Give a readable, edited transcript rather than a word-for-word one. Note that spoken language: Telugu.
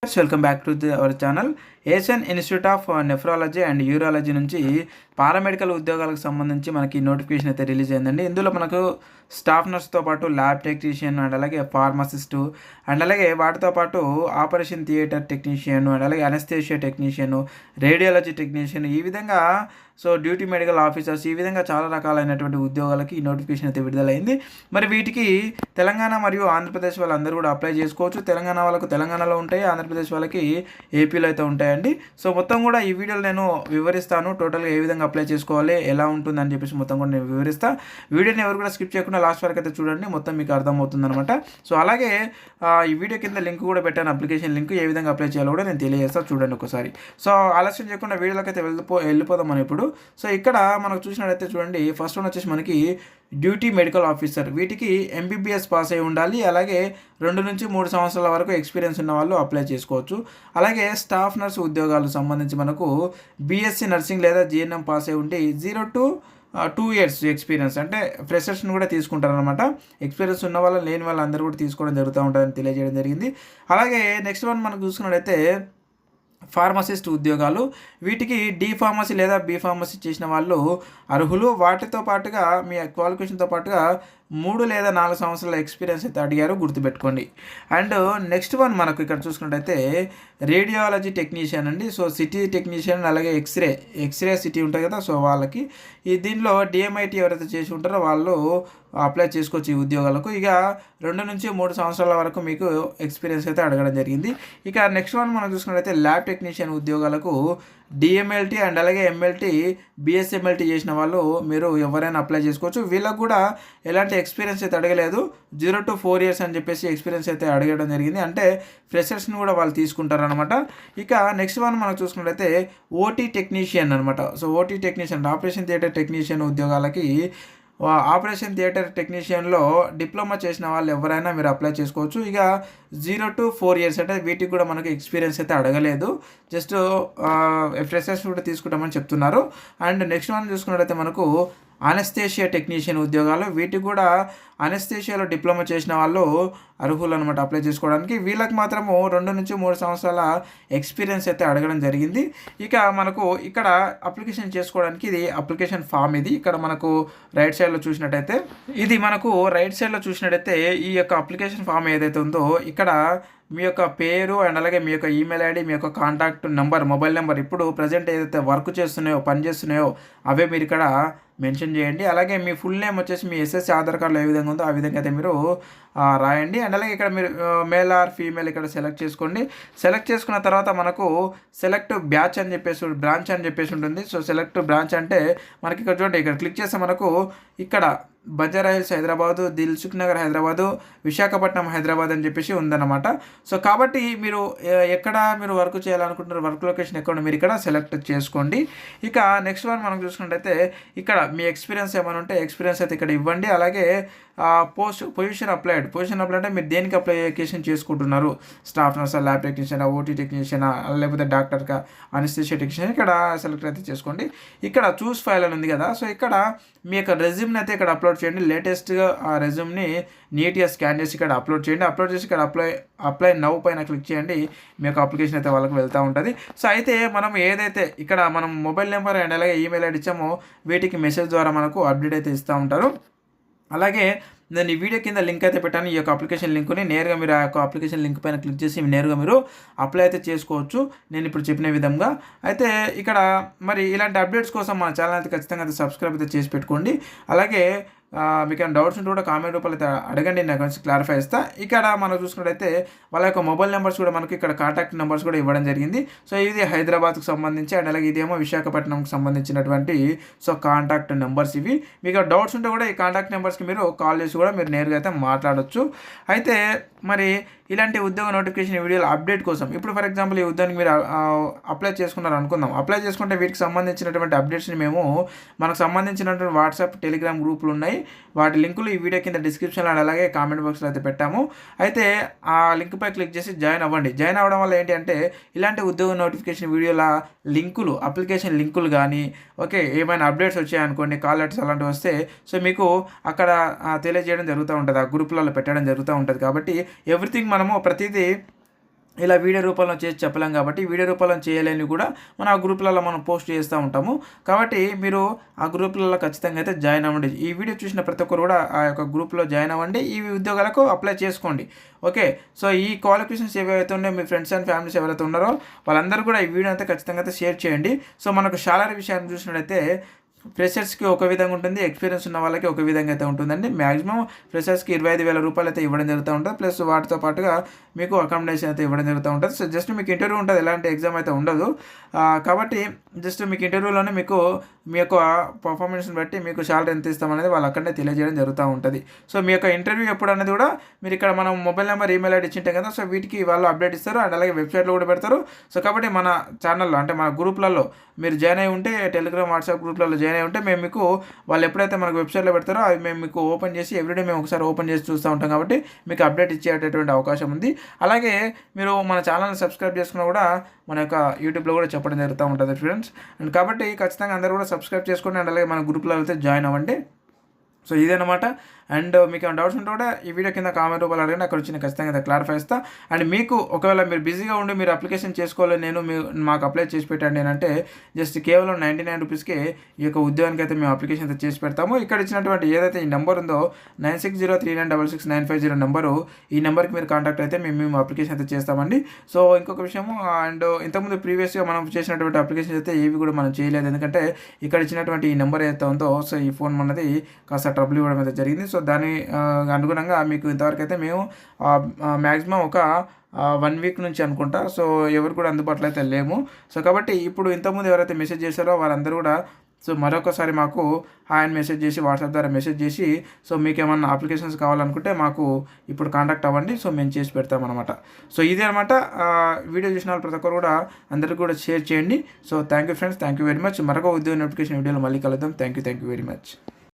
Welcome back to our channel. Asian institute of nephrology and urology నుంచి పారామెడికల్ ఉద్యోగాలకు సంబంధించి మనకి నోటిఫికేషన్ అయితే రిలీజ్ అయిందండి. ఇందులో మనకు స్టాఫ్ నర్స్తో పాటు ల్యాబ్ టెక్నీషియన్ అండ్ అలాగే ఫార్మసిస్టు అండ్ అలాగే వాటితో పాటు ఆపరేషన్ థియేటర్ టెక్నీషియన్ అండ్ అలాగే అనస్థేషియా టెక్నీషియన్, రేడియాలజీ టెక్నీషియన్, ఈ విధంగా డ్యూటీ మెడికల్ ఆఫీసర్స్, ఈ విధంగా చాలా రకాలైనటువంటి ఉద్యోగాలకి ఈ నోటిఫికేషన్ అయితే విడుదలైంది. మరి వీటికి తెలంగాణ మరియు ఆంధ్రప్రదేశ్ వాళ్ళందరూ కూడా అప్లై చేసుకోవచ్చు. తెలంగాణ వాళ్ళకు తెలంగాణలో ఉంటాయి, ఆంధ్రప్రదేశ్ వాళ్ళకి ఏపీలో అయితే ఉంటాయండి. మొత్తం కూడా ఈ వీడియోలో నేను వివరిస్తాను. టోటల్గా ఏ విధంగా అప్లై చేసుకోవాలి, ఎలా ఉంటుందని చెప్పేసి మొత్తం కూడా నేను వివరిస్తాను. వీడియోని ఎవరు కూడా స్కిప్ చేయకుండా లాస్ట్ వరకు అయితే చూడండి, మొత్తం మీకు అర్థమవుతుంది అనమాట. అలాగే ఈ వీడియో కింద లింక్ కూడా పెట్టాను, అప్లికేషన్ లింక్ ఏ విధంగా అప్లై చేయాలో కూడా నేను తెలియజేస్తాను, చూడండి ఒకసారి. ఆలస్యం చేయకుండా వీడియోలోకి అయితే వెళ్ళిపోదాం మనం ఇప్పుడు. ఇక్కడ మనకు చూసినట్టయితే చూడండి, ఫస్ట్ వన్ వచ్చేసి మనకి డ్యూటీ మెడికల్ ఆఫీసర్. వీటికి ఎంబీబీఎస్ పాస్ అయి ఉండాలి, అలాగే 2 నుంచి 3 సంవత్సరాల వరకు ఎక్స్పీరియన్స్ ఉన్న వాళ్ళు అప్లై చేసుకోవచ్చు. అలాగే స్టాఫ్ నర్స్ ఉద్యోగాలకు సంబంధించి మనకు బీఎస్సీ నర్సింగ్ లేదా జీఎన్ఎం పాస్ అయి ఉండి 0 to 2 years ఎక్స్పీరియన్స్, అంటే ఫ్రెషర్స్ని కూడా తీసుకుంటారనమాట. ఎక్స్పీరియన్స్ ఉన్న వాళ్ళు లేని వాళ్ళు అందరూ కూడా తీసుకోవడం జరుగుతూ ఉంటుందని తెలియజేయడం జరిగింది. అలాగే నెక్స్ట్ వన్ మనం చూసుకున్నట్టయితే ఫార్మసిస్ట్ ఉద్యోగాలు. వీటికి డి ఫార్మసీ లేదా బి ఫార్మసీ చేసిన వాళ్ళు అర్హులు. వాటితో పాటుగా మీ క్వాలిఫికేషన్తో పాటుగా 3 లేదా 4 సంవత్సరాల ఎక్స్పీరియన్స్ అయితే అడిగారు, గుర్తుపెట్టుకోండి. అండ్ నెక్స్ట్ వన్ మనకు ఇక్కడ చూసుకున్నట్టయితే రేడియాలజీ టెక్నీషియన్ అండి. సిటీ టెక్నీషియన్, అలాగే ఎక్స్రే సిటీ ఉంటాయి కదా, వాళ్ళకి దీనిలో డిఎంఐటీ ఎవరైతే చేసి ఉంటారో వాళ్ళు అప్లై చేసుకోవచ్చు ఈ ఉద్యోగాలకు. 2 నుంచి 3 సంవత్సరాల వరకు మీకు ఎక్స్పీరియన్స్ అయితే అడగడం జరిగింది. నెక్స్ట్ వన్ మనం చూసుకున్నట్టయితే ల్యాబ్ టెక్నీషియన్ ఉద్యోగాలకు డిఎంఎల్టీ అండ్ అలాగే ఎంఎల్టీ, బిఎస్ఎంఎల్టీ చేసిన వాళ్ళు మీరు ఎవరైనా అప్లై చేసుకోవచ్చు. వీళ్ళకు కూడా ఎలాంటి ఎక్స్పీరియన్స్ అయితే అడగలేదు, 0 to 4 years అని చెప్పేసి ఎక్స్పీరియన్స్ అయితే అడగడం జరిగింది. అంటే ఫ్రెషర్స్ని కూడా వాళ్ళు తీసుకుంటారనమాట. నెక్స్ట్ వన్ మనం చూసుకున్నట్లయితే ఓటీ టెక్నీషియన్ అనమాట. OT technician, operation theatre technician ఉద్యోగాలకి ఆపరేషన్ థియేటర్ టెక్నీషియన్లో డిప్లొమా చేసిన వాళ్ళు ఎవరైనా మీరు అప్లై చేసుకోవచ్చు. 0 to 4 years, అంటే వీటికి కూడా మనకి ఎక్స్పీరియన్స్ అయితే అడగలేదు, జస్ట్ ఫ్రెషర్స్ కూడా తీసుకుంటామని చెప్తున్నారు. అండ్ నెక్స్ట్ వన్ చూసుకున్నట్టయితే మనకు అనస్థేషియా టెక్నీషియన్ ఉద్యోగాలు. వీటికి కూడా అనస్థేషియాలో డిప్లొమా చేసిన వాళ్ళు అర్హులు అనమాట అప్లై చేసుకోవడానికి. వీళ్ళకి మాత్రము 2 నుంచి 3 సంవత్సరాల ఎక్స్పీరియన్స్ అయితే అడగడం జరిగింది. మనకు ఇక్కడ అప్లికేషన్ చేసుకోవడానికి ఇది అప్లికేషన్ ఫామ్. ఇది ఇక్కడ మనకు రైట్ సైడ్లో చూసినట్టయితే ఈ యొక్క అప్లికేషన్ ఫామ్ ఏదైతే ఉందో ఇక్కడ మీ యొక్క పేరు అండ్ అలాగే మీ యొక్క ఈమెయిల్ ఐడి, మీ యొక్క కాంటాక్ట్ నెంబర్, మొబైల్ నెంబర్, ఇప్పుడు ప్రజెంట్ ఏదైతే వర్క్ చేస్తున్నాయో, పని చేస్తున్నాయో అవే మీరు ఇక్కడ మెన్షన్ చేయండి. అలాగే మీ ఫుల్ నేమ్ వచ్చేసి మీ ఎస్ఎస్సి ఆధార్ కార్డులో ఏ విధంగా ఉందో ఆ విధంగా అయితే మీరు రాయండి. అండ్ అలాగే ఇక్కడ మీరు మేల్ ఆర్ ఫీమేల్ ఇక్కడ సెలెక్ట్ చేసుకోండి. సెలెక్ట్ చేసుకున్న తర్వాత మనకు సెలెక్ట్ బ్రాంచ్ అని చెప్పేసి ఉంటుంది. సెలెక్ట్ బ్రాంచ్ అంటే మనకి ఇక్కడ చూడండి, ఇక్కడ క్లిక్ చేస్తే మనకు ఇక్కడ బంజారా హిల్స్ హైదరాబాదు, దిల్సుఖ్ నగర్ హైదరాబాదు, విశాఖపట్నం హైదరాబాద్ అని చెప్పేసి ఉందన్నమాట. కాబట్టి మీరు ఎక్కడ మీరు వర్క్ చేయాలనుకుంటున్నారు, వర్క్ లొకేషన్ ఎక్కడ మీరు ఇక్కడ సెలెక్ట్ చేసుకోండి. నెక్స్ట్ వన్ మనం చూసుకున్నట్టయితే ఇక్కడ మీ ఎక్స్పీరియన్స్ ఏమైనా ఉంటే ఎక్స్పీరియన్స్ అయితే ఇక్కడ ఇవ్వండి. అలాగే పొజిషన్ అప్లైడ్ అంటే మీరు దేనికి అప్లికేషన్ చేసుకుంటున్నారు, staff nurse, lab technician, OT technician, లేకపోతే డాక్టర్గా, అనస్థీషియా టెక్నీషియన్ ఇక్కడ సెలెక్ట్ అయితే చేసుకోండి. చూస్ ఫైల్ అని ఉంది కదా, ఇక్కడ మీ యొక్క రెజ్యూమ్ని అయితే ఇక్కడ అప్లోడ్ చేయండి. లేటెస్ట్గా ఆ రెజ్యూమ్ని నీట్గా స్కాన్ చేసి ఇక్కడ అప్లోడ్ చేయండి. అప్లోడ్ చేసి ఇక్కడ అప్లై నౌ పైన క్లిక్ చేయండి. మీ యొక్క అప్లికేషన్ అయితే వాళ్ళకి వెళ్తూ ఉంటుంది. అయితే మనం ఏదైతే ఇక్కడ మనం మొబైల్ నెంబర్ అండ్ అలాగే ఈమెయిల్ ఐడి ఇచ్చామో వీటికి మెసేజ్ ద్వారా మనకు అప్డేట్ అయితే ఇస్తూ ఉంటారు. అలాగే నేను ఈ వీడియో కింద లింక్ అయితే పెట్టాను, ఈ యొక్క అప్లికేషన్ లింక్ని నేరుగా మీరు ఆ యొక్క అప్లికేషన్ లింక్ పైన క్లిక్ చేసి నేరుగా మీరు అప్లై అయితే చేసుకోవచ్చు నేను ఇప్పుడు చెప్పిన విధంగా. అయితే మరి ఇలాంటి అప్డేట్స్ కోసం మన ఛానల్ అయితే ఖచ్చితంగా అయితే సబ్స్క్రైబ్ అయితే చేసి పెట్టుకోండి. అలాగే మీకు ఏమైనా డౌట్స్ ఉంటే కూడా కామెంట్ రూపంలో అయితే అడగండి, నాకు వచ్చి క్లారిఫై ఇస్తా. మనం చూసుకున్నట్టయితే వాళ్ళ యొక్క మొబైల్ నెంబర్స్ కూడా మనకి ఇక్కడ కాంటాక్ట్ నెంబర్స్ కూడా ఇవ్వడం జరిగింది. ఇది హైదరాబాద్కు సంబంధించి అండ్ అలాగే ఇదేమో విశాఖపట్నంకి సంబంధించినటువంటి కాంటాక్ట్ నెంబర్స్ ఇవి. మీకు డౌట్స్ ఉంటే కూడా ఈ కాంటాక్ట్ నెంబర్స్కి మీరు కాల్ చేసి కూడా మీరు నేరుగా అయితే మాట్లాడవచ్చు. అయితే మరి ఇలాంటి ఉద్యోగ నోటిఫికేషన్ వీడియోల అప్డేట్ కోసం ఇప్పుడు ఫర్ ఎగ్జాంపుల్ ఈ ఉద్యోగానికి మీరు అప్లై చేసుకున్నారు అనుకుందాం. అప్లై చేసుకుంటే వీటికి సంబంధించినటువంటి అప్డేట్స్ని మేము మనకు సంబంధించినటువంటి వాట్సాప్, టెలిగ్రామ్ గ్రూపులు ఉన్నాయి, వాటి లింకులు ఈ వీడియో కింద డిస్క్రిప్షన్లో అండ్ అలాగే కామెంట్ బాక్స్లో అయితే పెట్టాము. అయితే ఆ లింక్పై క్లిక్ చేసి జాయిన్ అవ్వండి. జాయిన్ అవ్వడం వల్ల ఏంటి అంటే ఇలాంటి ఉద్యోగ నోటిఫికేషన్ వీడియోల లింకులు, అప్లికేషన్ లింకులు కానీ ఏమైనా అప్డేట్స్ వచ్చాయనుకోండి, కాల్ లెటర్స్ అలాంటివి వస్తే మీకు అక్కడ తెలియజేయడం జరుగుతూ ఉంటుంది, ఆ గ్రూపులలో పెట్టడం జరుగుతూ ఉంటుంది. కాబట్టి ఎవ్రీథింగ్ మనము ప్రతిదీ ఇలా వీడియో రూపంలో చేసి చెప్పలేం కాబట్టి వీడియో రూపంలో చేయలేని కూడా మనం ఆ గ్రూప్లలో మనం పోస్ట్ చేస్తూ ఉంటాము. కాబట్టి మీరు ఆ గ్రూప్లలో ఖచ్చితంగా అయితే జాయిన్ అవ్వండి. ఈ వీడియో చూసిన ప్రతి ఒక్కరు కూడా ఆ యొక్క గ్రూప్లో జాయిన్ అవ్వండి. ఈ ఉద్యోగాలకు అప్లై చేసుకోండి. ఓకే. సో ఈ క్వాలిఫికేషన్స్ ఏవైతే ఉన్నాయో మీ ఫ్రెండ్స్ అండ్ ఫ్యామిలీస్ ఎవరైతే ఉన్నారో వాళ్ళందరూ కూడా ఈ వీడియో అయితే ఖచ్చితంగా అయితే షేర్ చేయండి. సో మనకు సాలరీ విషయాన్ని చూసినట్టయితే ఫ్రెషర్స్కి ఒక విధంగా ఉంటుంది, ఎక్స్పీరియన్స్ ఉన్న వాళ్ళకి ఒక విధంగా అయితే ఉంటుందండి. మ్యాక్సిమం ఫ్రెషర్స్కి 25,000 రూపాయలు అయితే ఇవ్వడం జరుగుతూ ఉంటుంది. ప్లస్ వాటితో పాటుగా మీకు అకామిడేషన్ అయితే ఇవ్వడం జరుగుతూ ఉంటుంది. సో జస్ట్ మీకు ఇంటర్వ్యూ ఉంటుంది, ఎలాంటి ఎగ్జామ్ అయితే ఉండదు. కాబట్టి జస్ట్ మీకు ఇంటర్వ్యూలోనే మీకు మీ యొక్క పర్ఫార్మెన్స్ని బట్టి మీకు శాలరీ ఎంత ఇస్తామనేది వాళ్ళు అక్కడనే తెలియజేయడం జరుగుతూ ఉంటుంది. సో మీ యొక్క ఇంటర్వ్యూ ఎప్పుడు అనేది కూడా మీరు ఇక్కడ మనం మొబైల్ నెంబర్, ఈమెయిల్ ఐడి ఇచ్చింటే కదా, సో వీటికి వాళ్ళు అప్డేట్ ఇస్తారు అండ్ అలాగే వెబ్సైట్లో కూడా పెడతారు. సో కాబట్టి మన ఛానల్లో అంటే మన గ్రూప్లలో మీరు జాయిన్ అయి ఉంటే, టెలిగ్రామ్, వాట్సాప్ గ్రూప్లలో జాయిన్ అయి ఉంటే మేము మీకు వాళ్ళు ఎప్పుడైతే మనకు వెబ్సైట్లో పెడతారో అవి మేము మీకు ఓపెన్ చేసి ఎవ్రీడే మేము ఒకసారి ఓపెన్ చేసి చూస్తూ ఉంటాం కాబట్టి మీకు అప్డేట్ ఇచ్చేటటువంటి అవకాశం ఉంది. అలాగే మీరు మన ఛానల్ని సబ్స్క్రైబ్ చేసుకున్నా కూడా మన యొక్క యూట్యూబ్లో కూడా చెప్పడం జరుగుతూ ఉంటుంది ఫ్రెండ్స్. అండ్ కాబట్టి ఖచ్చితంగా అందరూ కూడా సబ్స్క్రైబ్ చేసుకోండి అండ్ అలాగే మన గ్రూప్లో అయితే జాయిన్ అవ్వండి. సో ఇదన్నమాట. అండ్ మీకు ఏమైనా డౌట్స్ ఉంటే కూడా ఈ వీడియో కింద కామెంట్ రూపాయలు అడగండి, అక్కడ వచ్చి నేను ఖచ్చితంగా క్లారిఫై ఇస్తా. అండ్ మీకు ఒకవేళ మీరు బిజీగా ఉండి మీరు అప్లికేషన్ చేసుకోవాలి, నేను మాకు అప్లై చేసి పెట్టండి అని అంటే జస్ట్ కేవలం 99 రూపీస్కే ఈ యొక్క ఉద్యోగానికి అయితే మేము అప్లికేషన్ అయితే చేసి పెడతాము. ఇక్కడ ఇచ్చినటువంటి ఏదైతే ఈ నెంబర్ ఉందో 9603966950 నెంబరు, ఈ నెంబర్కి మీరు కాంటాక్ట్ అయితే మేము అప్లికేషన్ అయితే చేస్తామండి. సో ఇంకొక విషయము, అండ్ ఇంతకుముందు ప్రీవియస్గా మనం చేసినటువంటి అప్లికేషన్ అయితే ఏవి కూడా మనం చేయలేదు, ఎందుకంటే ఇక్కడ ఇచ్చినటువంటి ఈ నెంబర్ ఏదైతే ఉందో సో ఈ ఫోన్ మనది కాస్త ట్రబుల్ ఇవ్వడం అయితే జరిగింది. సో దాని అనుగుణంగా మీకు ఇంతవరకు అయితే మేము మ్యాక్సిమం ఒక 1 వీక్ నుంచి అనుకుంటా సో ఎవరు కూడా అందుబాటులో అయితే లేము. సో కాబట్టి ఇప్పుడు ఇంతకుముందు ఎవరైతే మెసేజ్ చేశారో వారందరూ కూడా సో మరొకసారి మాకు హాయ్ మెసేజ్ చేసి వాట్సాప్ ద్వారా మెసేజ్ చేసి సో మీకు ఏమన్నా అప్లికేషన్స్ కావాలనుకుంటే మాకు ఇప్పుడు కాంటాక్ట్ అవ్వండి, సో మేము చేసి పెడతామన్నమాట. సో ఇదే అనమాట. వీడియో చూసిన వాళ్ళు ప్రతి ఒక్కరు కూడా అందరికీ కూడా షేర్ చేయండి. So thank you friends, thank you very much. మరొక ఉద్యోగ నోటిఫికేషన్ వీడియోలో మళ్ళీ కలుద్దాం. Thank you very much.